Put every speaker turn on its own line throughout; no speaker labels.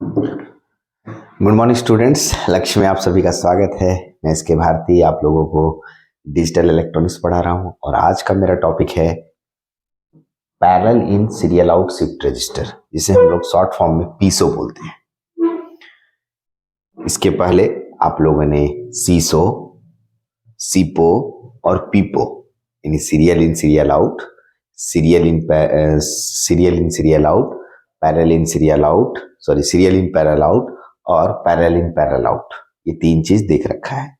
Good morning students, लक्ष्य में आप सभी का स्वागत है। मैं इसके भारती आप लोगों को डिजिटल इलेक्ट्रॉनिक्स पढ़ा रहा हूं और आज का मेरा टॉपिक है parallel in serial out shift register, जिसे हम लोग शॉर्ट फॉर्म में पीसो बोलते हैं। इसके पहले आप लोगों ने सीसो, सीपो और पीपो यानी serial in serial out, serial in serial out, parallel in serial out, serial in parallel out और पैरेलल इन पैरेलल आउट, ये तीन चीज देख रखा है।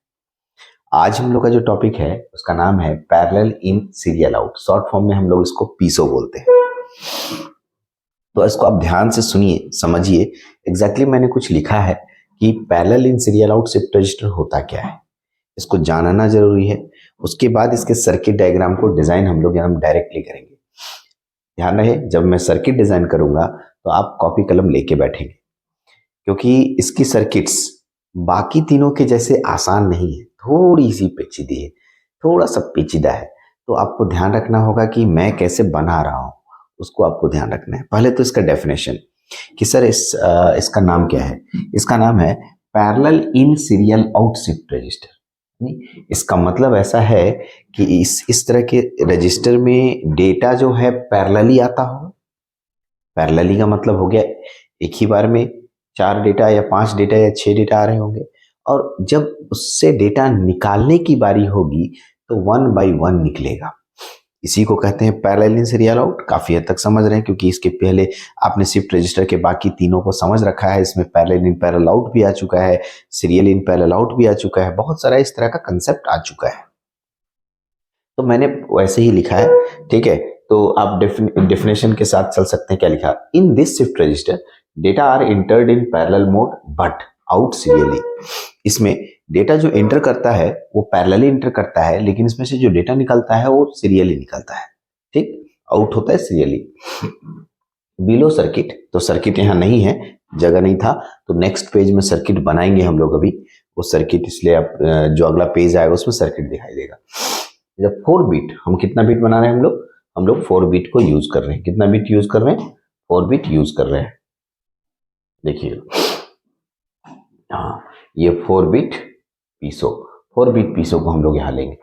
आज हम लोग का जो टॉपिक है उसका नाम है parallel in serial out, short form में हम लोग इसको पीसो बोलते हैं। तो इसको आप ध्यान से सुनिए, समझिए। एग्जैक्टली मैंने कुछ लिखा है कि parallel in serial out shift register होता क्या है, इसको जानना जरूरी है। उसके बाद इसके सर्किट डायग्राम को डिजाइन हम लोग डायरेक्टली करेंगे। ध्यान रहे, जब मैं सर्किट डिजाइन करूंगा तो आप कॉपी कलम लेके बैठेंगे, क्योंकि इसकी सर्किट्स बाकी तीनों के जैसे आसान नहीं है, थोड़ी सी पेचीदी है, थोड़ा सा पेचीदा है। तो आपको ध्यान रखना होगा कि मैं कैसे बना रहा हूं, उसको आपको ध्यान रखना है। पहले तो इसका डेफिनेशन कि सर इसका नाम क्या है। इसका नाम है parallel in serial out shift register. इसका मतलब ऐसा है कि इस तरह के रजिस्टर में डेटा जो है पैरेलली आता हो। पैरेलली का मतलब हो गया एक ही बार में 4 डेटा या 5 डेटा या 6 डेटा आ रहे होंगे, और जब उससे डेटा निकालने की बारी होगी तो 1 बाय 1 निकलेगा। इसी को कहते हैं पैरेलल इन सीरियल आउट। काफी हद तक समझ रहे हैं, क्योंकि इसके पहले आपने शिफ्ट रजिस्टर के बाकी तीनों को समझ रखा है। इसमें पैरेलल इन पैरेलल आउट भी आ चुका है, सीरियल इन पैरेलल आउट भी आ चुका है, बहुत सारा इस तरह का कंसेप्ट आ चुका है। तो मैंने वैसे ही लिखा है, ठीक है। तो आप डेफिनेशन के साथ चल सकते हैं। क्या लिखा, in this shift register data are entered in parallel mode but out serially. इसमें डेटा जो एंटर करता है वो पैरेलली एंटर करता है, लेकिन इसमें से जो डेटा निकलता है वो सीरियली निकलता है। ठीक, आउट होता है सीरियली। बिलो सर्किट, तो सर्किट यहाँ नहीं है, जगह नहीं था, तो नेक्स्ट पेज में सर्किट बनाएंगे हम लोग अभी। वो सर्किट इसलिए आप जो अगला पेज आएगा उसमें सर्किट दिखाई देगा। जब 4 बिट, हम कितना बिट बना रहे हैं हम लोग 4 बिट को यूज कर रहे हैं। कितना बिट यूज कर रहे हैं? 4 बिट यूज कर रहे हैं। देखिए, हाँ, ये 4 बिट पीसो, 4 बिट पीसो को हम लोग यहाँ लेंगे।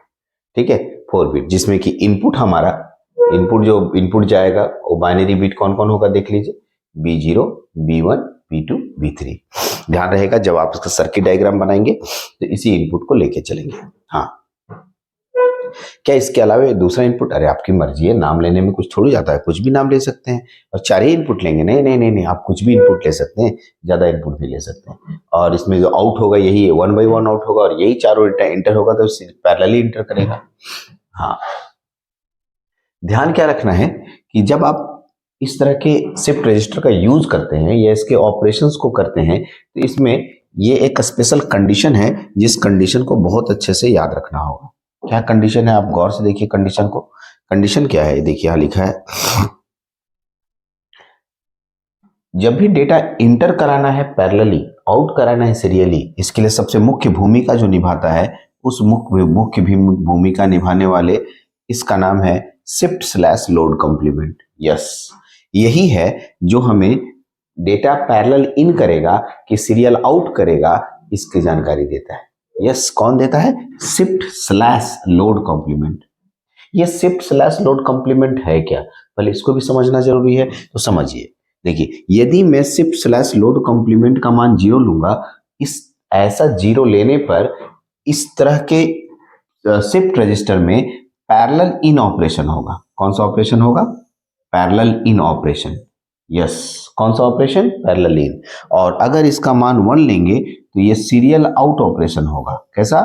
ठीक है, 4 बिट, जिसमें कि इनपुट हमारा, जो इनपुट जाएगा वो बाइनरी बिट कौन कौन होगा देख लीजिए, B0, B1, B2, B3। ध्यान रहेगा जब आप इसका सर्किट डायग्राम बनाएंगे तो इसी इनपुट को लेके चलेंगे। हाँ, क्या इसके अलावा दूसरा इनपुट? अरे आपकी मर्जी है, नाम लेने में कुछ थोड़ी जाता है, कुछ भी नाम ले सकते हैं। और 4 ही इनपुट लेंगे? नहीं नहीं नहीं नहीं, आप कुछ भी इनपुट ले सकते हैं, ज्यादा इनपुट भी ले सकते हैं। और इसमें जो आउट होगा यही 1 बाय 1 आउट होगा, और यही चारों इंटर होगा तो पैरेलली इंटर करेगा। हाँ, ध्यान क्या रखना है कि जब आप इस तरह के शिफ्ट रजिस्टर का यूज करते हैं या इसके ऑपरेशंस को करते हैं, तो इसमें ये एक स्पेशल कंडीशन है, जिस कंडीशन को बहुत अच्छे से याद रखना होगा। क्या कंडीशन है, आप गौर से देखिए कंडीशन को। कंडीशन क्या है, देखिए यहां लिखा है, जब भी डेटा इंटर कराना है पैरेलली, आउट कराना है सीरियली, इसके लिए सबसे मुख्य भूमिका जो निभाता है, उस मुख्य भूमिका निभाने वाले, इसका नाम है shift slash load complement. Yes, यही है जो हमें डेटा पैरेलल इन करेगा कि सीरियल आउट करेगा, इसकी जानकारी देता है। यस, कौन देता है? Shift slash load complement. ये शिफ्ट स्लैश लोड कॉम्प्लीमेंट है क्या, पहले इसको भी समझना जरूरी है, तो समझिए। देखिए, यदि मैं शिफ्ट स्लैश लोड कॉम्प्लीमेंट का मान 0 लूंगा, इस ऐसा 0 लेने पर इस तरह के शिफ्ट रजिस्टर में पैरेलल इन ऑपरेशन होगा। कौन सा ऑपरेशन होगा? Parallel in operation. यस, कौन सा ऑपरेशन? Parallel in. और अगर इसका मान 1 लेंगे तो ये सीरियल आउट ऑपरेशन होगा। कैसा?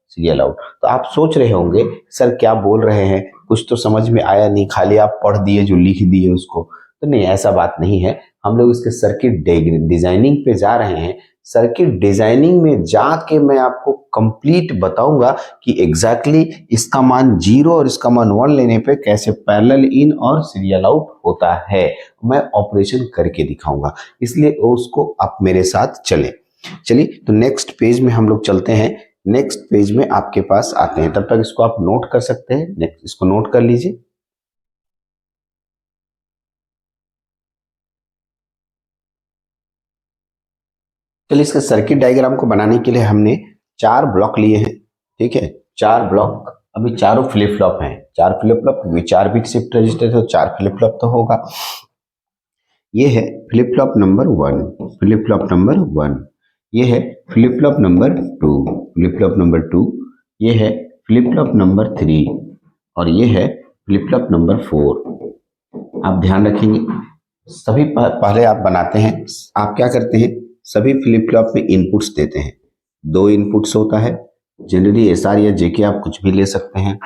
Serial out. तो आप सोच रहे होंगे सर क्या बोल रहे हैं, कुछ तो समझ में आया नहीं, खाली आप पढ़ दिए जो लिख दिए उसको। तो नहीं, ऐसा बात नहीं है। हम लोग इसके सर्किट डिजाइनिंग पे जा रहे हैं। सर्किट डिजाइनिंग में जाके मैं आपको कंप्लीट बताऊंगा कि एग्जैक्टली इसका मान 0 और इसका मान 1 लेने पे कैसे पैरेलल इन और सीरियल आउट होता है, मैं ऑपरेशन करके दिखाऊंगा। इसलिए उसको आप मेरे साथ चलें। चलिए, तो नेक्स्ट पेज में हम लोग चलते हैं। नेक्स्ट पेज में आपके पास आते हैं, तब तक इसको आप नोट कर सकते हैं। नेक्स्ट इसको नोट कर लीजिए। चलिए इसके सर्किट डायग्राम को बनाने के लिए हमने 4 ब्लॉक लिए हैं। ठीक है, 4 ब्लॉक, अभी चारों फ्लिप फ्लॉप हैं, 4 फ्लिप फ्लॉप, क्योंकि 4 बिट शिफ्ट रजिस्टर तो 4 फ्लिप फ्लॉप तो होगा। ये है flip flop number 1, flip flop number 1, ये है flip flop number 2, flip flop number 2, ये है फ्लिप फ्लॉप नंबर 3 और ये है फ्लिप फ्लॉप नंबर 4। आप ध्यान रखेंगे, सभी पहले आप बनाते हैं, आप क्या करते हैं, सभी फ्लिप फ्लॉप में इनपुट्स देते हैं। 2 इनपुट्स होता है, जनरली एसआर या जेके आप कुछ भी ले सकते हैं,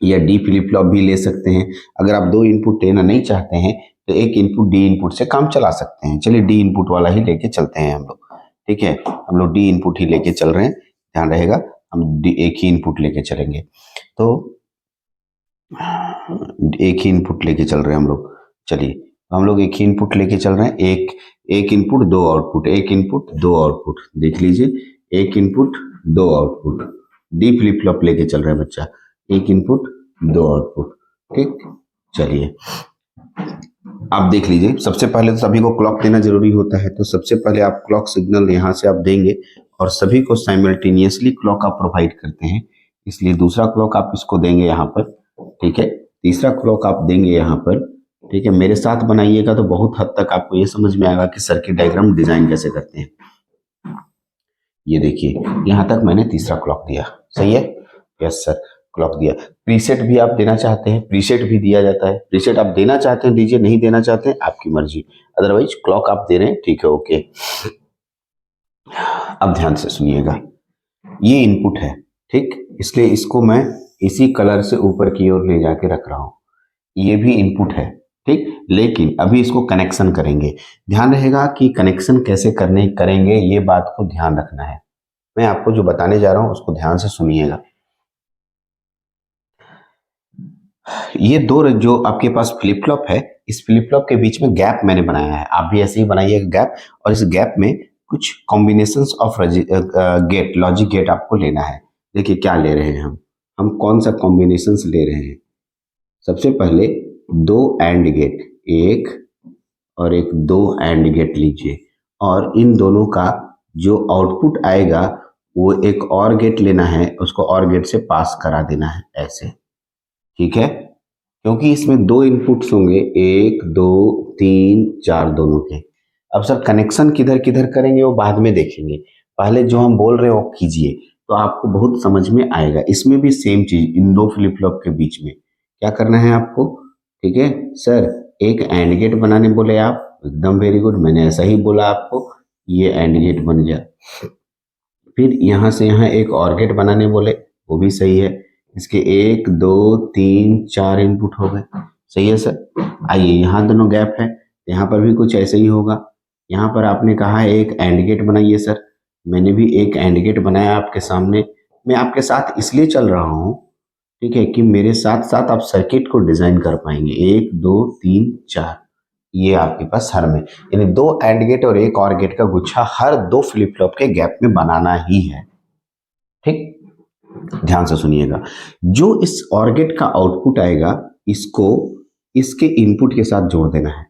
या डी फ्लिप फ्लॉप भी ले सकते हैं। अगर आप 2 इनपुट लेना नहीं चाहते हैं तो एक इनपुट डी इनपुट से काम चला सकते हैं। चलिए डी इनपुट वाला ही लेके चलते हैं हम लोग। ठीक है, हम लोग डी इनपुट ही लेके चल रहे हैं, ध्यान रहेगा हम एक ही इनपुट लेके चलेंगे। तो एक ही इनपुट लेके चल रहे हैं हम लोग। चलिए हम लोग एक ही इनपुट लेके चल रहे हैं, एक इनपुट 2 आउटपुट, एक इनपुट 2 आउटपुट, देख लीजिए, एक input 2 output, D flip flop लेके चल रहे हैं बच्चा, एक इनपुट 2 आउटपुट। ठीक, चलिए आप देख लीजिए, सबसे पहले तो सभी को क्लॉक देना जरूरी होता है, तो सबसे पहले आप क्लॉक सिग्नल यहाँ से आप देंगे और सभी को साइमल्टेनियसली क्लॉक आप प्रोवाइड करते हैं, इसलिए दूसरा क्लॉक आप इसको देंगे यहाँ पर। ठीक है, तीसरा क्लॉक आप देंगे यहाँ पर। ठीक है, मेरे साथ बनाइएगा तो बहुत हद तक आपको ये समझ में आएगा कि सर्किट डायग्राम डिजाइन कैसे करते हैं। ये देखिए यहाँ तक मैंने तीसरा क्लॉक दिया, सही है, यस सर, क्लॉक दिया। प्रीसेट भी आप देना चाहते हैं, प्रीसेट भी दिया जाता है, प्रीसेट आप देना चाहते हैं दीजिए, नहीं देना चाहते हैं आपकी मर्जी, अदरवाइज क्लॉक आप दे रहे हैं, ठीक है, ओके। अब ध्यान से सुनिएगा, ये इनपुट है, ठीक, इसलिए इसको मैं इसी कलर से ऊपर की ओर ले जाके रख रहा हूं, ये भी इनपुट है, ठीक, लेकिन अभी इसको कनेक्शन करेंगे। ध्यान रहेगा कि कनेक्शन कैसे करेंगे, ये बात को ध्यान रखना है। मैं आपको जो बताने जा रहा हूं उसको ध्यान से सुनिएगा। ये 2 जो आपके पास फ्लिप फ्लॉप है, इस फ्लिप फ्लॉप के बीच में गैप मैंने बनाया है, आप भी ऐसे ही बनाइएगा गैप, और इस गैप में कुछ combinations of gate, logic gate आपको लेना है। देखिए क्या ले रहे हैं हम कौन सा कॉम्बिनेशंस ले रहे हैं। सबसे पहले 2 एंड गेट, एक और एक 2 एंड गेट लीजिए, और इन दोनों का जो आउटपुट आएगा वो एक और गेट लेना है, उसको और गेट से पास करा देना है ऐसे, ठीक है, क्योंकि इसमें 2 इनपुट्स होंगे, 1 2 3 4 दोनों के। अब सर कनेक्शन किधर किधर करेंगे वो बाद में देखेंगे, पहले जो हम बोल रहे हैं वो कीजिए तो आपको बहुत समझ में आएगा। इसमें भी सेम चीज, इन 2 फ्लिप फ्लॉप के बीच में क्या करना है आपको, ठीक है सर, एक एंड गेट बनाने बोले आप, एकदम वेरी गुड, मैंने ऐसा ही बोला आपको, ये एंड गेट बन गया। फिर यहां से यहां एक और गेट बनाने बोले, वो भी सही है, इसके 1 2 3 4 इनपुट हो गए, सही है सर। आइए यहाँ दोनों गैप है, यहाँ पर भी कुछ ऐसे ही होगा। यहाँ पर आपने कहा है एक एंड गेट बनाइए सर, मैंने भी एक एंड गेट बनाया आपके सामने। मैं आपके साथ इसलिए चल रहा हूँ, ठीक है, कि मेरे साथ साथ आप सर्किट को डिजाइन कर पाएंगे। 1 2 3 4, ये आपके पास हर में, यानी 2 एंड गेट और एक और गेट का गुच्छा हर 2 फ्लिप फ्लॉप के गैप में बनाना ही है, ठीक। ध्यान से सुनिएगा, जो इस और गेट का आउटपुट आएगा इसको इसके इनपुट के साथ जोड़ देना है,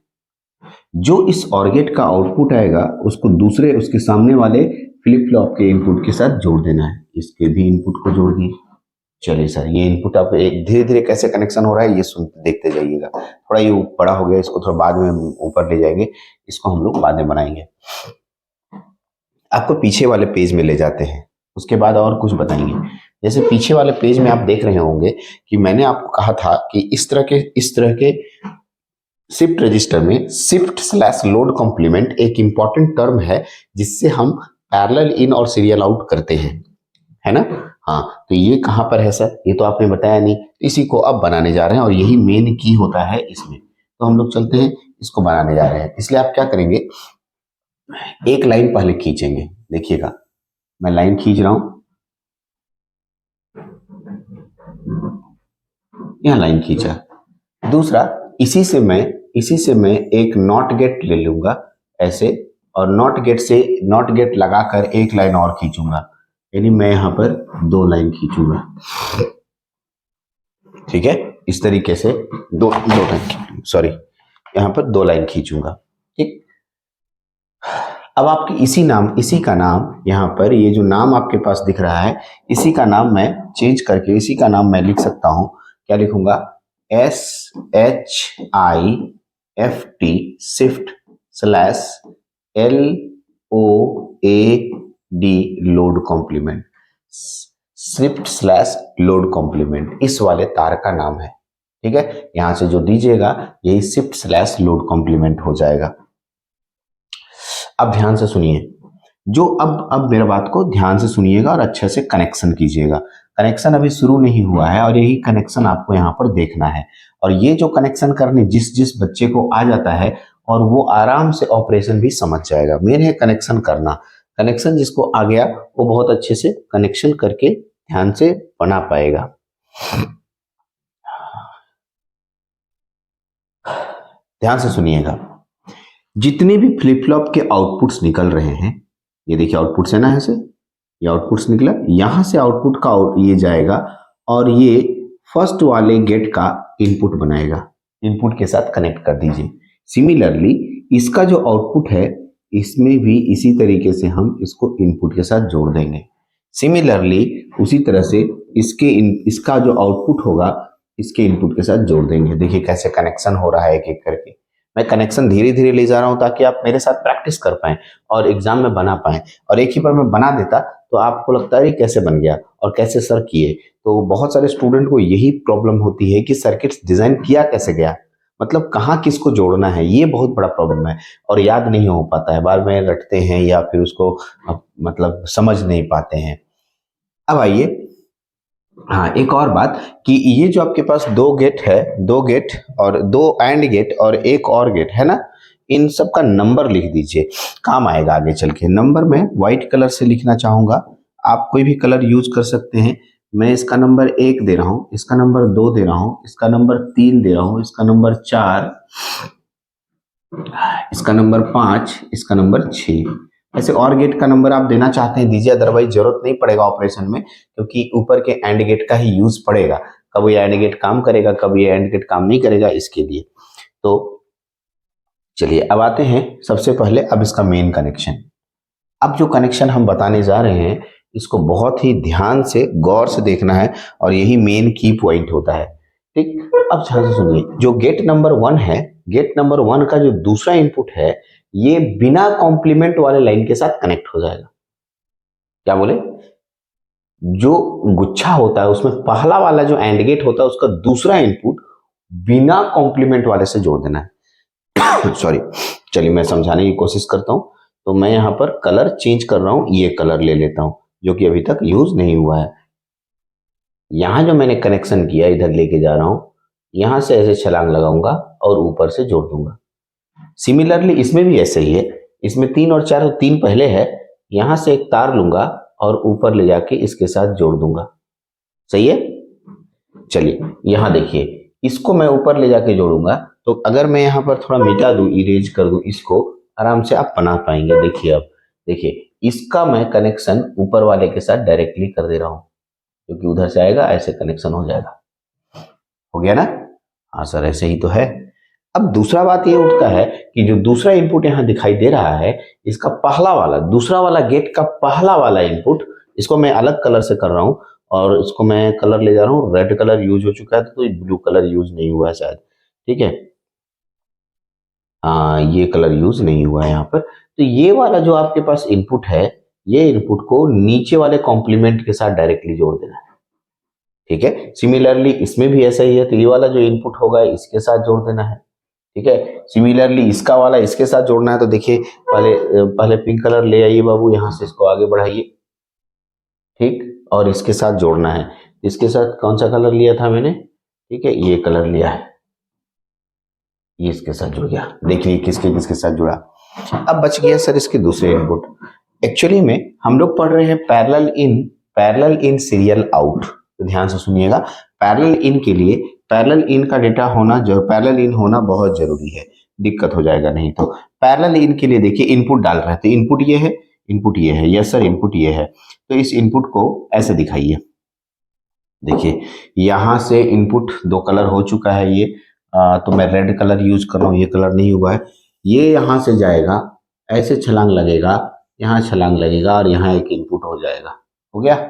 जो इस और गेट का आउटपुट आएगा उसको दूसरे उसके सामने वाले फ्लिप फ्लॉप के इनपुट के साथ जोड़ देना है, इसके भी इनपुट को जोड़ दिए। चलिए सर, ये इनपुट आप धीरे धीरे कैसे कनेक्शन हो रहा है ये सुनते देखते जाइएगा, थोड़ा ये बड़ा हो गया, इसको थोड़ा बाद में ऊपर ले जाएंगे, इसको हम लोग बाद में बनाएंगे। आपको पीछे वाले पेज में ले जाते हैं, उसके बाद और कुछ बताएंगे। जैसे पीछे वाले पेज में आप देख रहे होंगे कि मैंने आपको कहा था कि इस तरह के शिफ्ट रजिस्टर में शिफ्ट स्लैश लोड कॉम्प्लीमेंट एक इंपॉर्टेंट टर्म है, जिससे हम पैरेलल इन और सीरियल आउट करते हैं, है ना। हाँ, तो ये कहां पर है सर, ये तो आपने बताया नहीं, इसी को अब बनाने जा रहे हैं और यही मेन की होता है इसमें। तो हम लोग चलते हैं, इसको बनाने जा रहे हैं, इसलिए आप क्या करेंगे, एक लाइन पहले खींचेंगे, देखिएगा मैं लाइन खींच रहा हूं, यहां लाइन खींचा। दूसरा, इसी से मैं एक नॉट गेट ले लूंगा ऐसे, और नॉट गेट लगाकर एक लाइन और खींचूंगा, यानी मैं यहां पर 2 लाइन खींचूंगा, ठीक है, इस तरीके से दो लाइन, सॉरी, यहां पर 2 लाइन खींचूंगा, ठीक। अब आपके इसी का नाम यहाँ पर ये जो नाम आपके पास दिख रहा है, इसी का नाम मैं चेंज करके इसी का नाम मैं लिख सकता हूँ। क्या लिखूंगा? SHIFT shift slash LOAD load complement, shift slash load complement इस वाले तार का नाम है। ठीक है, यहां से जो दीजिएगा यही शिफ्ट स्लैश लोड कॉम्प्लीमेंट हो जाएगा। अब ध्यान से सुनिए, जो अब मेरा बात को ध्यान से सुनिएगा और अच्छे से कनेक्शन कीजिएगा। कनेक्शन अभी शुरू नहीं हुआ है और यही कनेक्शन आपको यहाँ पर देखना है। और ये जो कनेक्शन करने जिस बच्चे को आ जाता है और वो आराम से ऑपरेशन भी समझ जाएगा। मेन है कनेक्शन करना। कनेक्शन जिसको आ गया वो बहुत अच्छे से कनेक्शन करके ध्यान से बना पाएगा। ध्यान से सुनिएगा, जितने भी फ्लिप फ्लॉप के आउटपुट्स निकल रहे हैं, ये देखिए आउटपुट्स है ना, ऐसे ये आउटपुट्स निकला, यहां से आउटपुट का ये जाएगा और ये फर्स्ट वाले गेट का इनपुट बनाएगा। इनपुट के साथ कनेक्ट कर दीजिए। सिमिलरली इसका जो आउटपुट है इसमें भी इसी तरीके से हम इसको इनपुट के साथ जोड़ देंगे। सिमिलरली उसी तरह से इसका जो आउटपुट होगा इसके इनपुट के साथ जोड़ देंगे। देखिए कैसे कनेक्शन हो रहा है एक एक करके। मैं कनेक्शन धीरे धीरे ले जा रहा हूं ताकि आप मेरे साथ प्रैक्टिस कर पाएं और एग्जाम में बना पाएं। और एक ही बार मैं बना देता तो आपको लगता है कैसे बन गया और कैसे सर किए। तो बहुत सारे स्टूडेंट को यही प्रॉब्लम होती है कि सर्किट्स डिजाइन किया कैसे गया, मतलब कहाँ किसको जोड़ना है, ये बहुत बड़ा प्रॉब्लम है और याद नहीं हो पाता है, बार में रटते हैं या फिर उसको मतलब समझ नहीं पाते हैं। अब आइए, हाँ एक और बात कि ये जो आपके पास दो गेट है, दो गेट और दो एंड गेट और एक और गेट है ना, इन सब का नंबर लिख दीजिए, काम आएगा आगे चल के। नंबर में व्हाइट कलर से लिखना चाहूंगा, आप कोई भी कलर यूज कर सकते हैं। मैं इसका नंबर 1 दे रहा हूं, इसका नंबर 2 दे रहा हूं, इसका नंबर 3 दे रहा हूं, इसका नंबर 4, इसका नंबर 5, इसका नंबर 6। ऐसे और गेट का नंबर आप देना चाहते हैं दीजिए, अदरवाइज जरूरत नहीं पड़ेगा ऑपरेशन में, क्योंकि ऊपर के एंड गेट का ही यूज पड़ेगा। कब ये एंड गेट काम करेगा, कब ये एंड गेट काम नहीं करेगा, इसके लिए। तो चलिए अब आते हैं सबसे पहले अब इसका मेन कनेक्शन। अब जो कनेक्शन हम बताने जा रहे हैं इसको बहुत ही ध्यान से गौर से देखना है और यही मेन की पॉइंट होता है। ठीक, अब ध्यान से सुनिए, जो गेट नंबर 1 है, गेट नंबर 1 का जो दूसरा इनपुट है ये बिना कॉम्प्लीमेंट वाले लाइन के साथ कनेक्ट हो जाएगा। क्या बोले? जो गुच्छा होता है उसमें पहला वाला जो एंड गेट होता है उसका दूसरा इनपुट बिना कॉम्प्लीमेंट वाले से जोड़ देना है। सॉरी, चलिए मैं समझाने की कोशिश करता हूं। तो मैं यहां पर कलर चेंज कर रहा हूं, ये कलर ले लेता हूं जो कि अभी तक यूज नहीं हुआ है। यहां जो मैंने कनेक्शन किया इधर लेके जा रहा हूं, यहां से ऐसे छलांग लगाऊंगा और ऊपर से जोड़ दूंगा। सिमिलरली इसमें भी ऐसे ही है, इसमें 3 और 4, 3 पहले है, यहां से एक तार लूंगा और ऊपर ले जाके इसके साथ जोड़ दूंगा। सही है? चलिए यहां देखिए, इसको मैं ऊपर ले जाके जोड़ूंगा तो अगर मैं यहां पर थोड़ा मिटा दूं, इरेज कर दूं, इसको आराम से आप बना पाएंगे। देखिए अब देखिए, इसका मैं कनेक्शन ऊपर वाले के साथ डायरेक्टली कर दे रहा हूं, क्योंकि उधर से आएगा, ऐसे कनेक्शन हो जाएगा। हो गया ना? हाँ सर ऐसे ही तो है। अब दूसरा बात ये उठता है कि जो दूसरा इनपुट यहां दिखाई दे रहा है, इसका पहला वाला, दूसरा वाला गेट का पहला वाला इनपुट, इसको मैं अलग कलर से कर रहा हूं और इसको मैं कलर ले जा रहा हूं, रेड कलर यूज हो चुका है तो ब्लू कलर यूज नहीं हुआ है शायद। ठीक है, हाँ ये कलर यूज नहीं हुआ है यहाँ पर। तो ये वाला जो आपके पास इनपुट है, ये इनपुट को नीचे वाले कॉम्प्लीमेंट के साथ डायरेक्टली जोड़ देना है। ठीक है, सिमिलरली इसमें भी ऐसा ही है, तो ये वाला जो इनपुट होगा इसके साथ जोड़ देना है। ठीक है, सिमिलरली इसका वाला इसके साथ जोड़ना है। तो देखिए पहले पिंक कलर ले आइए बाबू, यहां से इसको आगे बढ़ाइए। ठीक, और इसके साथ जोड़ना है। इसके साथ कौन सा कलर लिया था मैंने? ठीक है, ये कलर लिया है, ये इसके साथ जुड़ गया। देखिए किसके किसके साथ जुड़ा। अब बच गया सर इसके दूसरे इनपुट। एक्चुअली में हम लोग पढ़ रहे हैं पैरेलल इन सीरियल आउट। तो ध्यान से सुनिएगा, पैरेलल इन के लिए पैरेलल इन का डेटा होना पैरेलल इन होना बहुत जरूरी है, दिक्कत हो जाएगा नहीं तो। पैरेलल इन के लिए देखिए इनपुट डाल रहे थे, इनपुट ये है, इनपुट ये है, यस सर इनपुट ये है। तो इस इनपुट को ऐसे दिखाइए। देखिए यहां से इनपुट 2 कलर हो चुका है, ये तो मैं रेड कलर यूज कर रहा हूं, ये कलर नहीं हुआ है। ये यहां से जाएगा ऐसे छलांग लगेगा, यहाँ छलांग लगेगा और यहाँ एक इनपुट हो जाएगा। हो गया?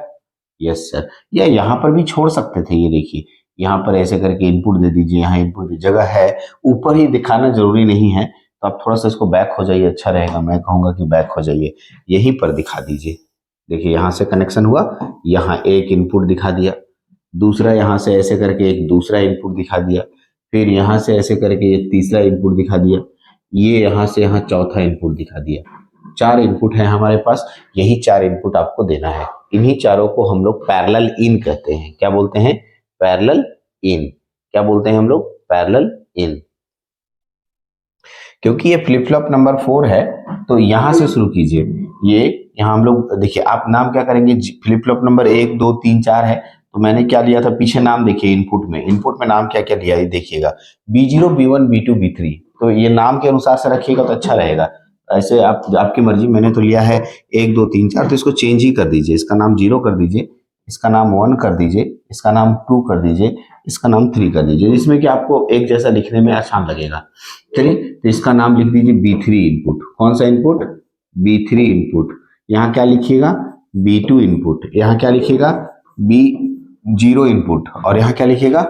Yes sir. या यहाँ पर भी छोड़ सकते थे, ये देखिए यहाँ पर ऐसे करके इनपुट दे दीजिए, यहाँ इनपुट जगह है, ऊपर ही दिखाना जरूरी नहीं है, तो आप थोड़ा सा इसको बैक हो जाइए, अच्छा रहेगा। मैं कहूंगा कि बैक हो जाइए, यहीं पर दिखा दीजिए। देखिए यहाँ से कनेक्शन हुआ, यहाँ एक इनपुट दिखा दिया, दूसरा यहाँ से ऐसे करके एक दूसरा इनपुट दिखा दिया, फिर यहाँ से ऐसे करके एक तीसरा इनपुट दिखा दिया, ये यहाँ से यहाँ चौथा इनपुट दिखा दिया। 4 इनपुट है हमारे पास, यही 4 इनपुट आपको देना है। इन्हीं चारों को हम लोग पैरेलल इन कहते हैं। क्या बोलते हैं? Parallel in. क्या बोलते हैं हम लोग? Parallel in. क्योंकि ये फ्लिप फ्लॉप नंबर 4 है, तो यहां से शुरू कीजिए। ये यहाँ हम लोग देखिए, आप नाम क्या करेंगे? फ्लिप फ्लॉप नंबर 1 2 3 4 है, तो मैंने क्या लिया था पीछे नाम? देखिए इनपुट में नाम क्या क्या लिया है देखिएगा, B0 B1 B2 B3। तो ये नाम के अनुसार से रखिएगा तो अच्छा रहेगा। ऐसे आपकी मर्जी, मैंने तो लिया है 1 2 3 4, तो इसको चेंज ही कर दीजिए। इसका नाम 0 कर दीजिए, इसका नाम 1 कर दीजिए, इसका नाम 2 कर दीजिए, इसका नाम 3 कर दीजिए, जिसमें कि आपको एक जैसा लिखने में आसान लगेगा। चलिए, तो इसका नाम लिख दीजिए B3 इनपुट। कौन सा इनपुट? B3 input. यहाँ क्या लिखिएगा? B2 input. यहाँ क्या लिखिएगा? B0 input. और यहाँ क्या लिखिएगा?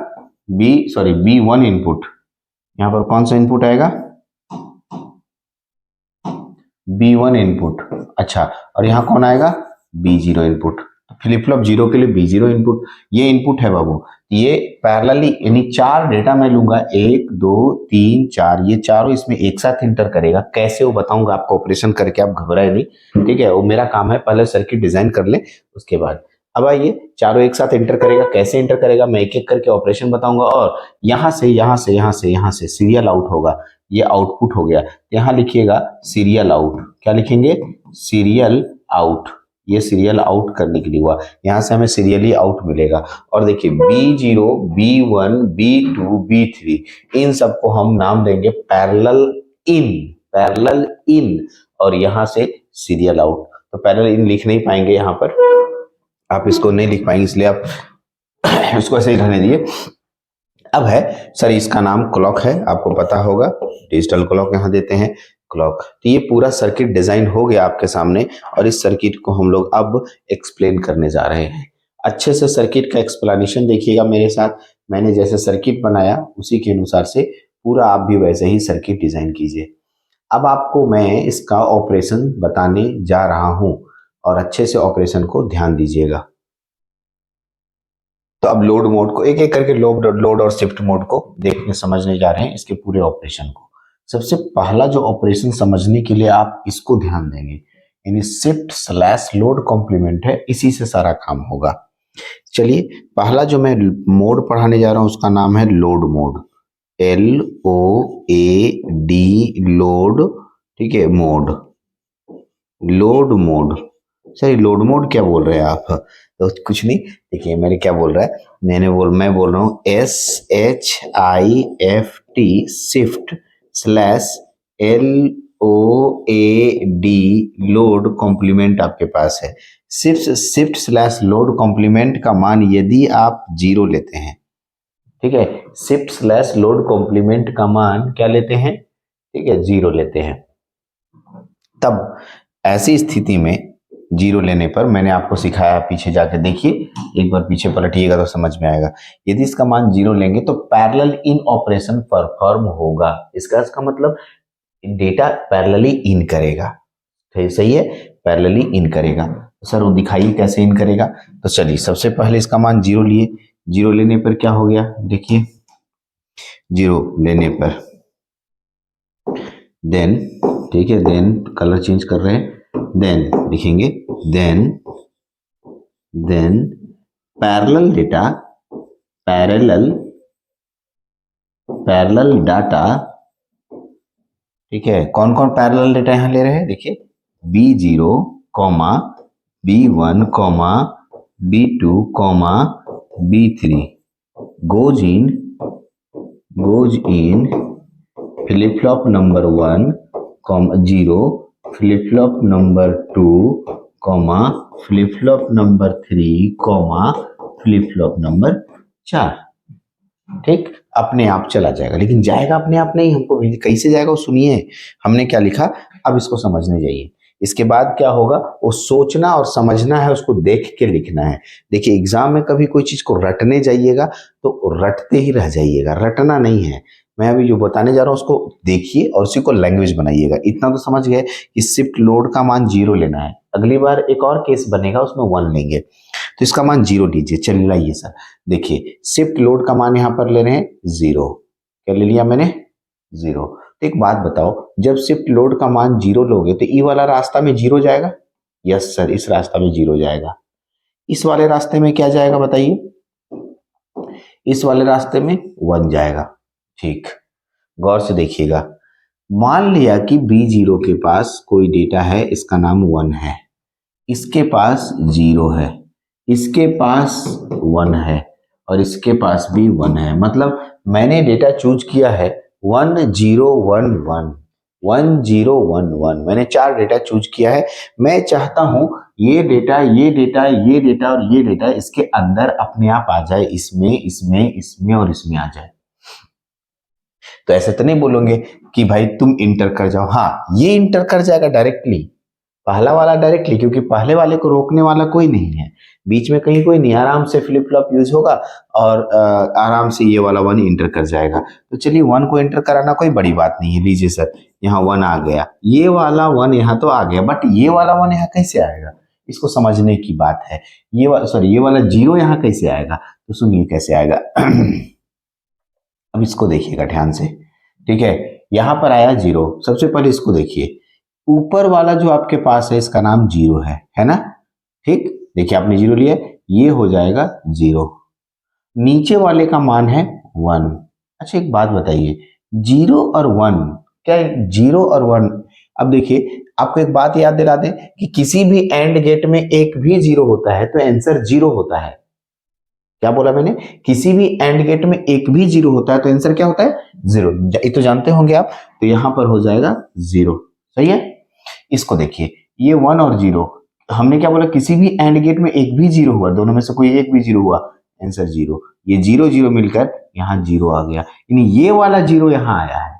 B1 input. यहाँ पर कौन सा इनपुट आएगा? B1 input. अच्छा, और यहाँ कौन आएगा? B0 input. फ्लिप फ्लॉप 0 के लिए B0 इनपुट, ये इनपुट है बाबू। ये पैरेलली यानी 4 डेटा मैं लूंगा, 1 2 3 4, ये चारों इसमें एक साथ इंटर करेगा। कैसे वो बताऊंगा आपको ऑपरेशन करके, आप घबराए नहीं, ठीक है? वो मेरा काम है, पहले सर्किट डिजाइन कर ले उसके बाद। अब आइए, चारों एक साथ इंटर करेगा। कैसे इंटर करेगा मैं एक एक करके ऑपरेशन बताऊंगा। और यहाँ से सीरियल आउट होगा, ये आउटपुट हो गया। यहाँ लिखिएगा सीरियल आउट। क्या लिखेंगे? Serial out. ये सीरियल आउट करने के लिए हुआ, यहाँ से हमें सीरियली आउट मिलेगा। और देखिए B0 B1 B2 B3, इन सबको हम नाम देंगे पैरेलल इन। पैरेलल इन, और यहाँ से सीरियल आउट। तो पैरेलल इन लिख नहीं पाएंगे यहाँ पर, आप इसको नहीं लिख पाएंगे, इसलिए आप इसको ऐसे ही रहने दिए। अब है सर, इसका नाम क्लॉक है, आपको पता होगा, डिजिटल क्लॉक यहाँ देते हैं, क्लॉक। तो ये पूरा सर्किट डिजाइन हो गया आपके सामने, और इस सर्किट को हम लोग अब एक्सप्लेन करने जा रहे हैं। अच्छे से सर्किट का एक्सप्लेनेशन देखिएगा मेरे साथ। मैंने जैसे सर्किट बनाया उसी के अनुसार से पूरा आप भी वैसे ही सर्किट डिजाइन कीजिए। अब आपको मैं इसका ऑपरेशन बताने जा रहा हूं, और अच्छे से ऑपरेशन को ध्यान दीजिएगा। तो अब लोड मोड को एक एक करके लोड और शिफ्ट मोड को देखने समझने जा रहे हैं, इसके पूरे ऑपरेशन को। सबसे पहला जो ऑपरेशन समझने के लिए आप इसको ध्यान देंगे, यानी शिफ्ट स्लैश लोड कॉम्प्लीमेंट है, इसी से सारा काम होगा। चलिए, पहला जो मैं मोड पढ़ाने जा रहा हूं उसका नाम है लोड मोड। LOAD, लोड, ठीक है, mode, load mode. Sir load mode क्या बोल रहे हैं आप? तो कुछ नहीं, देखिए मैंने क्या बोल रहा है, मैं बोल रहा हूँ SHIFT, shift slash LOAD, load complement आपके पास है। शिफ्ट स्लैश लोड कॉम्प्लीमेंट का मान यदि आप 0 लेते हैं, ठीक है, शिफ्ट स्लैश लोड कॉम्प्लीमेंट का मान क्या लेते हैं? ठीक है, 0 लेते हैं। तब ऐसी स्थिति में 0 लेने पर मैंने आपको सिखाया, पीछे जाके देखिए, एक बार पीछे पलटिएगा तो समझ में आएगा। यदि इसका मान 0 लेंगे तो पैरेलल इन ऑपरेशन परफॉर्म होगा। इसका मतलब डेटा पैरेलली इन करेगा। सही है, पैरेलली इन करेगा। सर वो दिखाइए कैसे इन करेगा। तो चलिए, सबसे पहले इसका मान 0 लिए, 0 लेने पर क्या हो गया देखिए, 0 लेने पर देन, ठीक है, देन कलर चेंज कर रहे हैं, देन लिखेंगे, then parallel data, parallel data, ठीक है। कौन कौन पैरेलल डेटा यहां ले रहे हैं देखिए, B0, B1, B2, B3 goes in flip flop number 1, 0, flip flop number 2, flip flop number 3, flip flop number 4। ठीक, अपने आप चला जाएगा, लेकिन जाएगा अपने आप नहीं, हमको कैसे जाएगा वो सुनिए। हमने क्या लिखा, अब इसको समझने जाइए। इसके बाद क्या होगा, वो सोचना और समझना है, उसको देख के लिखना है। देखिए एग्जाम में कभी कोई चीज को रटने जाइएगा तो रटते ही रह जाइएगा, रटना नहीं है। मैं अभी जो बताने जा रहा हूँ उसको देखिए और उसी को लैंग्वेज बनाइएगा। इतना तो समझ गए कि शिफ्ट लोड का मान 0 लेना है। अगली बार एक और केस बनेगा उसमें 1 लेंगे, तो इसका मान 0 लीजिए। चलिए लाइए सर, देखिए शिफ्ट लोड का मान यहाँ पर ले रहे हैं 0। क्या ले लिया मैंने, 0। तो एक बात बताओ, जब शिफ्ट लोड का मान 0 लोगे तो ई वाला रास्ता में 0 जाएगा? यस सर, इस रास्ता में 0 जाएगा। इस वाले रास्ते में क्या जाएगा बताइए? इस वाले रास्ते में 1 जाएगा। ठीक, गौर से देखिएगा। मान लिया कि B0 के पास कोई डेटा है, इसका नाम 1 है, इसके पास 0 है, इसके पास 1 है और इसके पास भी 1 है। मतलब मैंने डेटा चूज किया है 1 0 1 1 1 0 1 1। मैंने 4 डेटा चूज किया है। मैं चाहता हूं ये डेटा ये डेटा ये डेटा और ये डेटा इसके अंदर अपने आप आ जाए, इसमें इसमें इसमें और इसमें आ जाए। तो ऐसे तो नहीं बोलोगे कि भाई तुम इंटर कर जाओ। हाँ, ये इंटर कर जाएगा डायरेक्टली, पहला वाला डायरेक्टली, क्योंकि पहले वाले को रोकने वाला कोई नहीं है, बीच में कहीं कोई नहीं, आराम से फ्लिप फ्लॉप यूज होगा और आराम से ये वाला 1 इंटर कर जाएगा। तो चलिए 1 को इंटर कराना कोई बड़ी बात नहीं है। लीजिए सर, यहाँ 1 आ गया, ये वाला 1 यहाँ तो आ गया, बट ये वाला 1 यहाँ कैसे आएगा, इसको समझने की बात है। ये वाला 0 यहाँ कैसे आएगा, तो सुनिए कैसे आएगा। अब इसको देखिएगा ध्यान से, ठीक है। यहां पर आया 0, सबसे पहले इसको देखिए, ऊपर वाला जो आपके पास है इसका नाम 0 है ना? ठीक, देखिए आपने 0 लिया, ये हो जाएगा 0। नीचे वाले का मान है 1। अच्छा एक बात बताइए, 0 और 1, क्या 0 और 1? अब देखिए आपको एक बात याद दिला दें कि किसी भी एंड गेट में एक भी 0 होता है तो आंसर 0 होता है। क्या बोला मैंने? किसी भी एंड गेट में एक भी 0 होता है तो आंसर क्या होता है? 0। ये तो जानते होंगे आप। तो यहां पर हो जाएगा 0, सही है। इसको देखिए, ये 1 और 0, हमने क्या बोला, किसी भी एंड गेट में एक भी 0 हुआ, दोनों में से कोई एक भी 0 हुआ, आंसर 0। ये 0 0 मिलकर यहाँ 0 आ गया, यानी ये वाला 0 यहाँ आया है।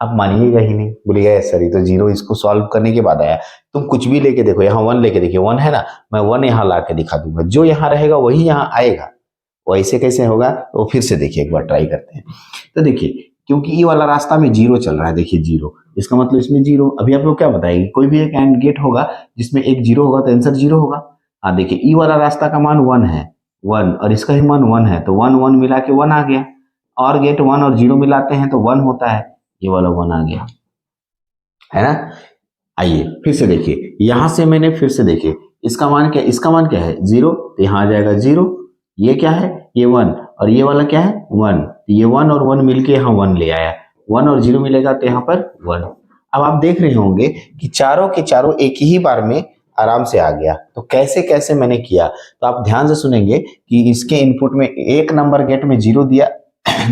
आप मानिएगा ही नहीं, बोलिएगा सर ये तो 0 इसको सॉल्व करने के बाद आया। तुम कुछ भी लेके देखो, यहाँ 1 लेके देखिए, 1 है ना, मैं 1 यहाँ ला के दिखा दूंगा, जो यहाँ रहेगा वही यहाँ आएगा। वैसे कैसे होगा तो फिर से देखिए, एक बार ट्राई करते हैं। तो देखिए, क्योंकि ये वाला रास्ता में 0 चल रहा है, देखिए 0, इसका मतलब इसमें 0। अभी आप लोग क्या बताएंगे, कोई भी एक एंड गेट होगा जिसमें एक 0 होगा तो आंसर 0 होगा। हाँ देखिए, ई वाला रास्ता का मान 1 है, 1 और इसका ही मान 1 है, तो 1 1 मिला के 1 आ गया। और गेट 1 और 0 मिलाते हैं तो 1 होता है, ये वाला 1 आ गया, है ना। आइए फिर से देखिए, यहां से मैंने फिर से देखिए, इसका मान क्या, इसका मान क्या है 0, तो यहाँ आ जाएगा 0। ये क्या है, ये 1 और ये वाला क्या है 1, ये 1 और 1 मिलके यहाँ 1 ले आया, 1 और 0 मिलेगा तो यहाँ पर 1। अब आप देख रहे होंगे कि चारों के चारों एक ही बार में आराम से आ गया। तो कैसे कैसे मैंने किया, तो आप ध्यान से सुनेंगे कि इसके इनपुट में एक नंबर गेट में 0 दिया,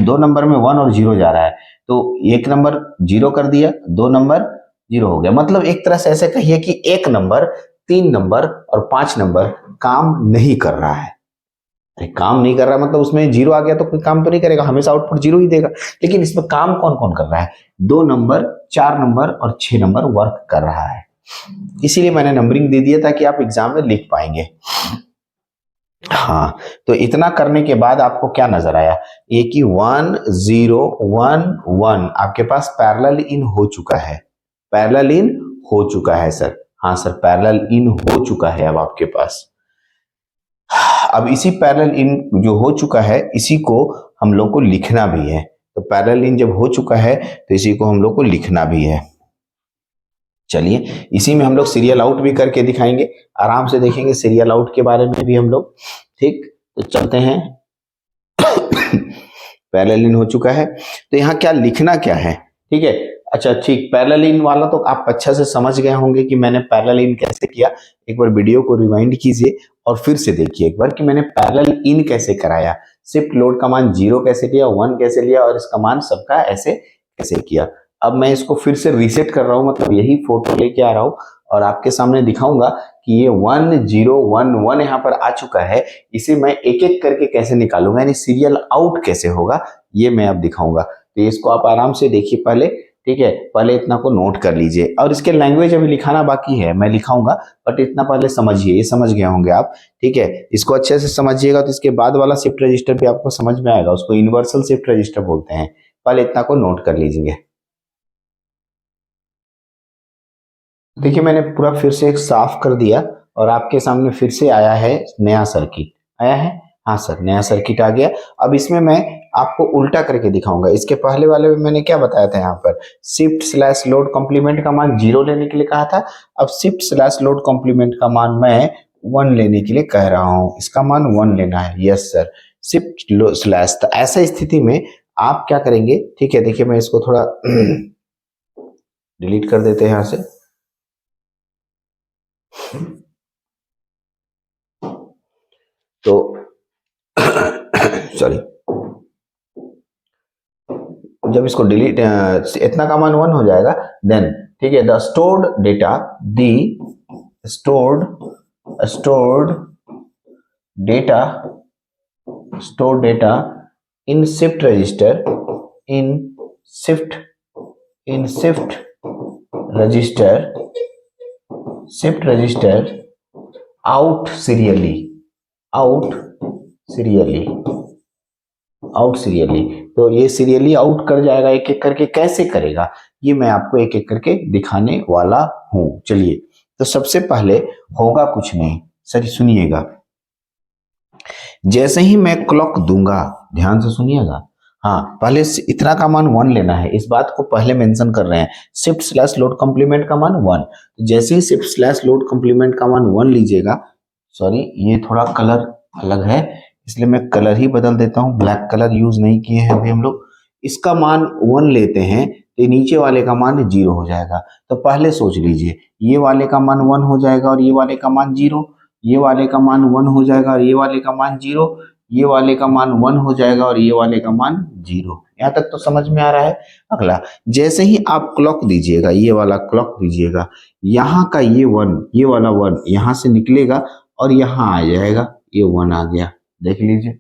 2 नंबर में 1 और 0 जा रहा है, तो एक नंबर 0 कर दिया, 2 नंबर 0 हो गया। मतलब एक तरह से ऐसे कहिए कि एक नंबर, 3 नंबर और 5 नंबर काम नहीं कर रहा है। अरे काम नहीं कर रहा मतलब उसमें 0 आ गया तो कोई काम तो नहीं करेगा, हमेशा आउटपुट 0 ही देगा। लेकिन इसमें काम कौन कौन कर रहा है, 2 नंबर, 4 नंबर और 6 नंबर वर्क कर रहा है। इसीलिए मैंने नंबरिंग दे दिया ताकि आप एग्जाम में लिख पाएंगे। हाँ, तो इतना करने के बाद आपको क्या नजर आया, ये कि 1 0 1 1 आपके पास पैरेलल इन हो चुका है, पैरेलल इन हो चुका है सर। हाँ सर, पैरेलल इन हो चुका है अब आपके पास। अब इसी पैरेलल इन जो हो चुका है इसी को हम लोग को लिखना भी है। तो पैरेलल इन जब हो चुका है तो इसी को हम लोग को लिखना भी है। चलिए इसी में हम लोग सीरियल आउट भी करके दिखाएंगे, आराम से देखेंगे सीरियल आउट के बारे में भी हम लोग। ठीक, तो चलते हैं। पैरेलल इन हो चुका है तो यहाँ क्या लिखना क्या है, ठीक है। अच्छा ठीक, पैरेलल इन वाला तो आप अच्छा से समझ गए होंगे कि मैंने पैरेलल इन कैसे किया। एक बार वीडियो को रिवाइंड कीजिए और फिर से देखिए एक बार कि मैंने पैरेलल इन कैसे कराया, शिफ्ट लोड का मान 0 कैसे लिया, 1 कैसे लिया और इसका मान सबका ऐसे कैसे किया। अब मैं इसको फिर से रीसेट कर रहा हूं, मतलब यही फोटो लेके आ रहा हूं और आपके सामने दिखाऊंगा कि ये 1011 यहाँ पर आ चुका है। इसे मैं एक एक करके कैसे निकालूंगा, यानी सीरियल आउट कैसे होगा, ये मैं अब दिखाऊंगा। तो इसको आप आराम से देखिए पहले, ठीक है। पहले इतना को नोट कर लीजिए, और इसके लैंग्वेज अभी लिखाना बाकी है, मैं लिखाऊंगा, बट इतना पहले समझिए। ये समझ गए होंगे आप, ठीक है। इसको अच्छे से समझिएगा तो इसके बाद वाला शिफ्ट रजिस्टर भी आपको समझ में आएगा। उसको यूनिवर्सल शिफ्ट रजिस्टर बोलते हैं। पहले इतना को नोट कर लीजिए। देखिए मैंने पूरा फिर से एक साफ कर दिया और आपके सामने फिर से आया है नया सर्किट। आया है, हाँ सर, नया सर्किट आ गया। अब इसमें मैं आपको उल्टा करके दिखाऊंगा। इसके पहले वाले में मैंने क्या बताया था, यहाँ पर शिफ्ट स्लैश लोड कॉम्प्लीमेंट का मान 0 लेने के लिए कहा था। अब शिफ्ट स्लैश लोड कॉम्प्लीमेंट का मान मैं 1 लेने के लिए कह रहा हूँ। इसका मान 1 लेना है। Yes sir, shift slash. तो ऐसा स्थिति में आप क्या करेंगे, ठीक है। देखिए मैं इसको थोड़ा डिलीट कर देते हैं यहाँ से। तो सॉरी, जब इसको डिलीट, इतना का मान 1 हो जाएगा, देन ठीक है, the stored data, the stored data in shift register, in shift register out serially. तो ये सीरियली आउट कर जाएगा। एक एक करके कैसे करेगा, ये मैं आपको एक एक करके दिखाने वाला हूं। चलिए, तो सबसे पहले होगा कुछ नहीं, सर सुनिएगा। जैसे ही मैं क्लॉक दूंगा, ध्यान से सुनिएगा, हाँ, पहले इतना का मान 1 लेना है। इस बात को पहले मेंशन कर रहे हैं। शिफ्ट स्लैश लोड कॉम्प्लीमेंट का मान 1। तो जैसे ही शिफ्ट स्लैश लोड कॉम्प्लीमेंट का मान 1 लीजिएगा, सॉरी ये थोड़ा कलर अलग है इसलिए मैं कलर ही बदल देता हूं। ब्लैक कलर यूज नहीं किए हैं अभी हम लोग। इसका मान 1 लेते हैं तो नीचे वाले का मान 0 हो जाएगा। तो पहले सोच लीजिए, ये वाले का मान 1 हो जाएगा और ये वाले का मान 0, ये वाले का मान 1 हो जाएगा और ये वाले का मान 0, ये वाले का मान 1 हो जाएगा और ये वाले का मान 0। यहाँ तक तो समझ में आ रहा है। अगला, जैसे ही आप क्लॉक दीजिएगा, ये वाला क्लॉक दीजिएगा, यहाँ का ये 1, ये वाला 1 यहाँ से निकलेगा और यहाँ आ जाएगा। ये 1 आ गया, देख लीजिए।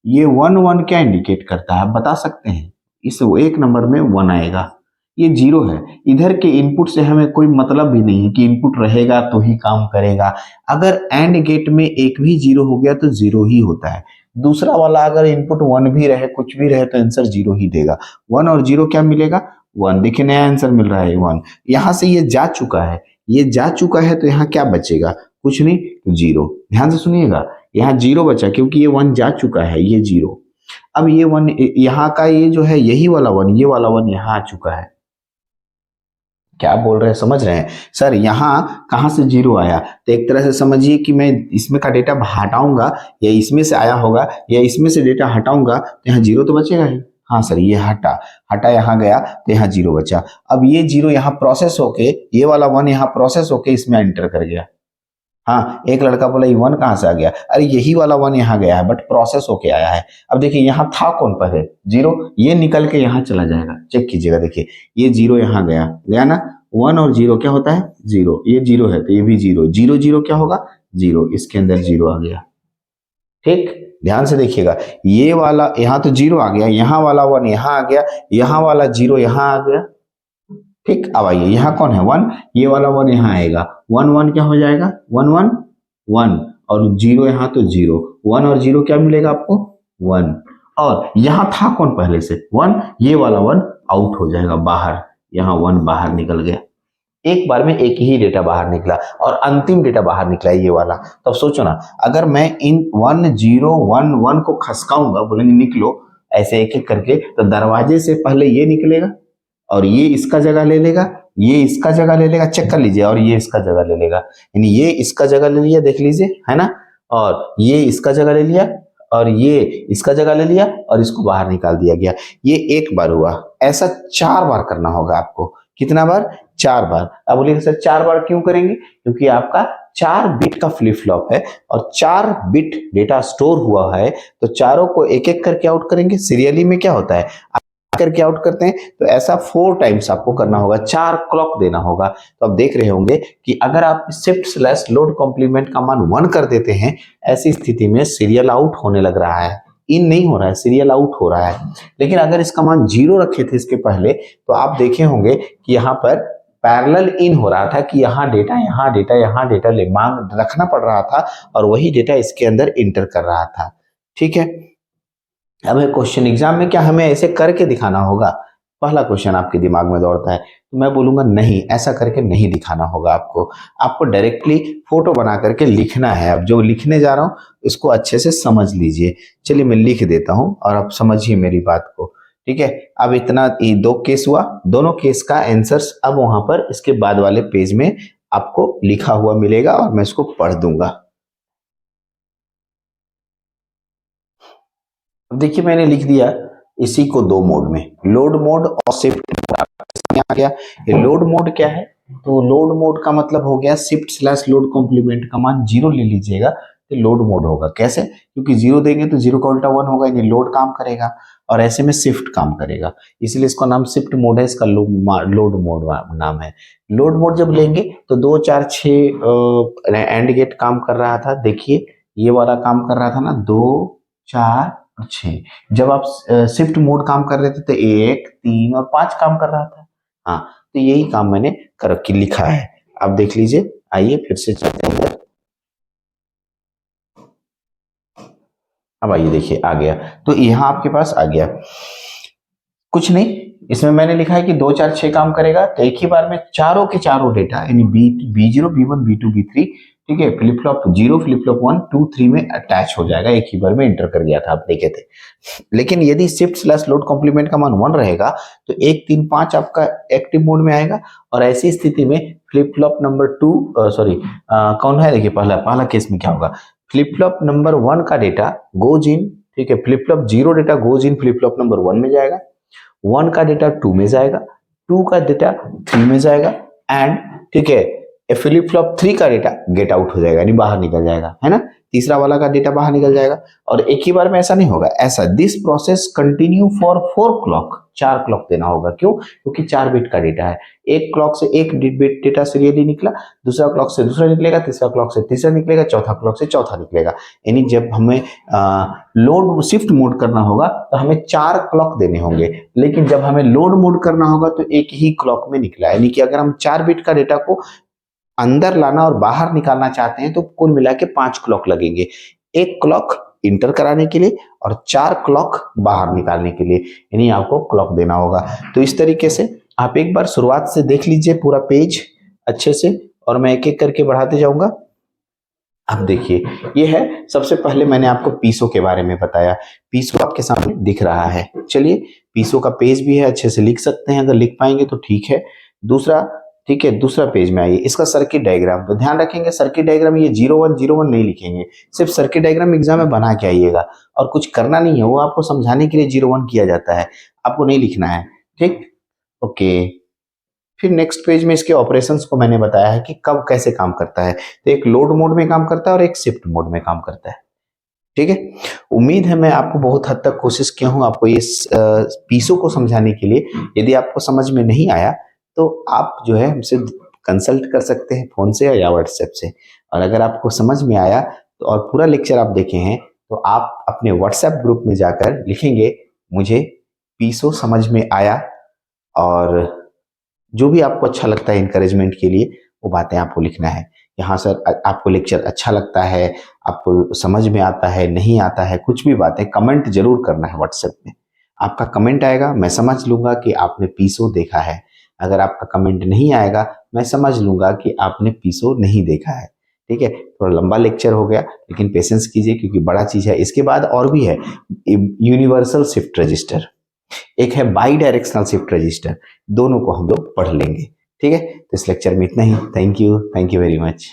ये 1 क्या इंडिकेट करता है, आप बता सकते हैं? इस एक नंबर में 1 आएगा, ये 0 है। इधर के इनपुट से हमें कोई मतलब भी नहीं है कि इनपुट रहेगा तो ही काम करेगा। अगर एंड गेट में एक भी 0 हो गया तो 0 ही होता है। दूसरा वाला अगर इनपुट 1 भी रहे, कुछ भी रहे, तो आंसर 0 ही देगा। 1 और 0 क्या मिलेगा? 1। देखिए नया आंसर मिल रहा है 1। यहां से ये जा चुका है, ये जा चुका है, तो यहाँ क्या बचेगा? कुछ नहीं, 0। ध्यान से सुनिएगा, यहाँ 0 बचा क्योंकि ये 1 जा चुका है, ये 0। अब ये 1 यहाँ का, ये जो है यही वाला 1, ये वाला 1 यहाँ आ चुका है। क्या बोल रहे हैं, समझ रहे हैं? सर यहाँ कहाँ से 0 आया? तो एक तरह से समझिए कि मैं इसमें का डेटा हटाऊंगा, या इसमें से आया होगा, या इसमें से डेटा हटाऊंगा, तो यहाँ 0 तो बचेगा ही। हाँ सर, ये हटा यहाँ गया तो यहाँ 0 बचा। अब ये 0 यहाँ प्रोसेस होके, ये वाला 1 यहाँ प्रोसेस होके इसमें एंटर कर गया। हाँ, एक लड़का बोला ये 1 कहाँ से आ गया? अरे यही वाला 1 यहाँ गया है, बट प्रोसेस होके आया है। अब देखिए यहाँ था कौन पहले? 0। ये निकल के यहाँ चला जाएगा, चेक कीजिएगा। देखिए ये 0 यहाँ गया ना। 1 और 0 क्या होता है? 0। ये 0 है तो ये भी 0। 0 0 क्या होगा? 0। इसके अंदर 0 आ गया। ठीक, ध्यान से देखिएगा। ये वाला यहाँ तो 0 आ गया, यहाँ वाला 1 यहाँ आ गया, यहाँ वाला 0 यहाँ आ गया। ठीक, अब आइए यहाँ कौन है? 1। ये वाला 1 यहाँ आएगा। 1 1 क्या हो जाएगा? 1 1 1 और 0 यहाँ तो 0। 1 और 0 क्या मिलेगा आपको? 1। और यहाँ था कौन पहले से? 1। ये वाला 1 आउट हो जाएगा बाहर, यहाँ 1 बाहर निकल गया। एक बार में एक ही डेटा बाहर निकला और अंतिम डेटा बाहर निकला ये वाला। तो अब सोचो ना, अगर मैं इन 1 0 1 1 को खसकाऊंगा, बोलेंगे निकलो ऐसे एक एक करके, तो दरवाजे से पहले ये निकलेगा और ये इसका जगह ले लेगा, ये इसका जगह ले लेगा, चेक कर लीजिए, और ये इसका जगह ले लेगा। यानी ये इसका जगह ले लिया, देख लीजिए, है ना, और ये इसका जगह ले लिया और ये इसका जगह ले लिया और इसको बाहर निकाल दिया गया। ये एक बार हुआ। ऐसा 4 बार करना होगा आपको। कितना बार? 4 बार। अब बोलिए सर 4 बार क्यों करेंगे? क्योंकि आपका 4 बिट का फ्लिप फ्लॉप है और 4 बिट डेटा स्टोर हुआ है, तो चारों को एक एक करके आउट करेंगे। सीरियली में क्या होता है, करके आउट करते हैं तो ऐसा 4 टाइम्स आपको करना होगा, 4 क्लॉक देना होगा। तो आप देख रहे होंगे कि अगर आप शिफ्ट स्लैश लोड कॉम्प्लीमेंट का मान 1 कर देते हैं, ऐसी स्थिति में सीरियल आउट होने लग रहा है, इन नहीं हो रहा है, सीरियल आउट हो रहा है। लेकिन अगर इसका मान 0 रखे थे इसके पहले, तो आप देखे होंगे कि यहाँ पर पैरेलल इन हो रहा था कि यहाँ डेटा यहाँ डेटा यहाँ डेटा ले मांग रखना पड़ रहा था और वही डेटा इसके अंदर इंटर कर रहा था। ठीक है, अब क्वेश्चन एग्जाम में क्या हमें ऐसे करके दिखाना होगा? पहला क्वेश्चन आपके दिमाग में दौड़ता है, तो मैं बोलूंगा नहीं, ऐसा करके नहीं दिखाना होगा आपको। आपको डायरेक्टली फोटो बना करके लिखना है। अब जो लिखने जा रहा हूं इसको अच्छे से समझ लीजिए। चलिए मैं लिख देता हूं और आप समझिए मेरी बात को। ठीक है, अब इतना 2 केस हुआ, दोनों केस का आंसर्स अब वहां पर इसके बाद वाले पेज में आपको लिखा हुआ मिलेगा और मैं इसको पढ़ दूंगा। अब देखिए मैंने लिख दिया इसी को 2 मोड में, लोड मोड और शिफ्ट मोड आ गया। ये लोड मोड क्या है? तो लोड मोड का मतलब हो गया शिफ्ट स्लैश लोड कॉम्प्लीमेंट का मान 0 ले लीजिएगा तो लोड मोड होगा। कैसे? क्योंकि 0 देंगे तो 0 का उल्टा 1 होगा, यानी लोड काम करेगा और ऐसे में शिफ्ट काम करेगा, इसलिए इसका नाम शिफ्ट मोड है, इसका लोड मोड नाम है। लोड मोड जब लेंगे तो 2 4 6 एंड गेट काम कर रहा था। देखिए ये वाला काम कर रहा था ना, 2 4 और 6। जब आप शिफ्ट मोड काम कर रहे थे तो 1 3 और 5 काम कर रहा था। हाँ, तो यही काम मैंने करके लिखा है, आप देख लीजिए। आइए फिर से चलते हैं। अब आइए देखिए आ गया, तो यहाँ आपके पास आ गया कुछ नहीं, इसमें मैंने लिखा है कि 2 4 6 काम करेगा, तो एक ही बार में चारों के चारों डेटा यानी B0 B1 B2 B3, ठीक है, फ्लिप फ्लॉप 0 फ्लिप फ्लॉप 1 2 3 में अटैच हो जाएगा, एक ही बार में इंटर कर गया था, आप देखे थे। लेकिन यदि शिफ्ट स्लैश लोड कॉम्प्लीमेंट का मान 1 रहेगा तो 1 3 5 आपका एक्टिव मोड में आएगा और ऐसी स्थिति में फ्लिप फ्लॉप नंबर 2 कौन है, देखिए पहला केस में क्या होगा, फ्लिप फ्लॉप नंबर 1 का डेटा गोज इन, ठीक है, flip flop 0 data goes in flip flop number 1 में जाएगा, 1 का डेटा 2 में जाएगा, 2 का डेटा 3 में जाएगा एंड ठीक है फ्लिप फ्लॉप 3 का डेटा गेट आउट हो जाएगा, यानी बाहर निकल जाएगा, है ना, तीसरा वाला का डेटा बाहर निकल जाएगा। और एक ही बार में ऐसा नहीं होगा, ऐसा this process continue for 4 clock, 4 clock देना होगा। क्यों? क्योंकि 4 बिट का डेटा है, एक क्लॉक से एक बिट डेटा सीरियली निकला, दूसरा क्लॉक से दूसरा निकलेगा, तीसरा क्लॉक से तीसरा निकलेगा, चौथा क्लॉक से चौथा निकलेगा। यानी जब हमें लोड शिफ्ट मोड करना होगा तो हमें 4 क्लॉक देने होंगे, लेकिन जब हमें लोड मोड करना होगा तो एक ही क्लॉक में निकला। यानी कि अगर हम 4 बिट का डेटा को अंदर लाना और बाहर निकालना चाहते हैं तो कुल मिला के 5 क्लॉक लगेंगे, एक क्लॉक इंटर कराने के लिए और 4 क्लॉक बाहर निकालने के लिए, यानी आपको क्लॉक देना होगा। तो इस तरीके से आप एक बार शुरुआत से देख लीजिए पूरा पेज अच्छे से, और मैं एक एक करके बढ़ाते जाऊंगा। अब देखिए ये है, सबसे पहले मैंने आपको पीसो के बारे में बताया, पीसो आपके सामने दिख रहा है। चलिए पीसो का पेज भी है, अच्छे से लिख सकते हैं, अगर लिख पाएंगे तो ठीक है। दूसरा, ठीक है, दूसरा पेज में आइए, इसका सर्किट डायग्राम, तो ध्यान रखेंगे सर्किट डायग्राम ये 0101 नहीं लिखेंगे, सिर्फ सर्किट डायग्राम एग्जाम में बना के आइएगा और कुछ करना नहीं है, वो आपको समझाने के लिए 01 किया जाता है, आपको नहीं लिखना है, ठीक, ओके। फिर नेक्स्ट पेज में इसके ऑपरेशंस को मैंने बताया है कि कब कैसे काम करता है, तो एक लोड मोड में काम करता है और एक शिफ्ट मोड में काम करता है, ठीक है। उम्मीद है मैं आपको बहुत हद तक कोशिश किया हूं आपको इस पीसो को समझाने के लिए। यदि आपको समझ में नहीं आया तो आप जो है हमसे कंसल्ट कर सकते हैं फोन से या व्हाट्सएप से, और अगर आपको समझ में आया तो और पूरा लेक्चर आप देखे हैं तो आप अपने व्हाट्सएप ग्रुप में जाकर लिखेंगे मुझे पीसो समझ में आया, और जो भी आपको अच्छा लगता है इनकरेजमेंट के लिए वो बातें आपको लिखना है। यहाँ सर आपको लेक्चर अच्छा लगता है, आपको समझ में आता है, नहीं आता है, कुछ भी बातें कमेंट जरूर करना है व्हाट्सएप में। आपका कमेंट आएगा, मैं समझ लूंगा कि आपने पीसो देखा है। अगर आपका कमेंट नहीं आएगा मैं समझ लूंगा कि आपने पीसो नहीं देखा है, ठीक है। थोड़ा लंबा लेक्चर हो गया लेकिन पेशेंस कीजिए क्योंकि बड़ा चीज है। इसके बाद और भी है, यूनिवर्सल शिफ्ट रजिस्टर, एक है बाई डायरेक्शनल शिफ्ट रजिस्टर, दोनों को हम लोग पढ़ लेंगे, ठीक है। तो इस लेक्चर में इतना ही। Thank you very much.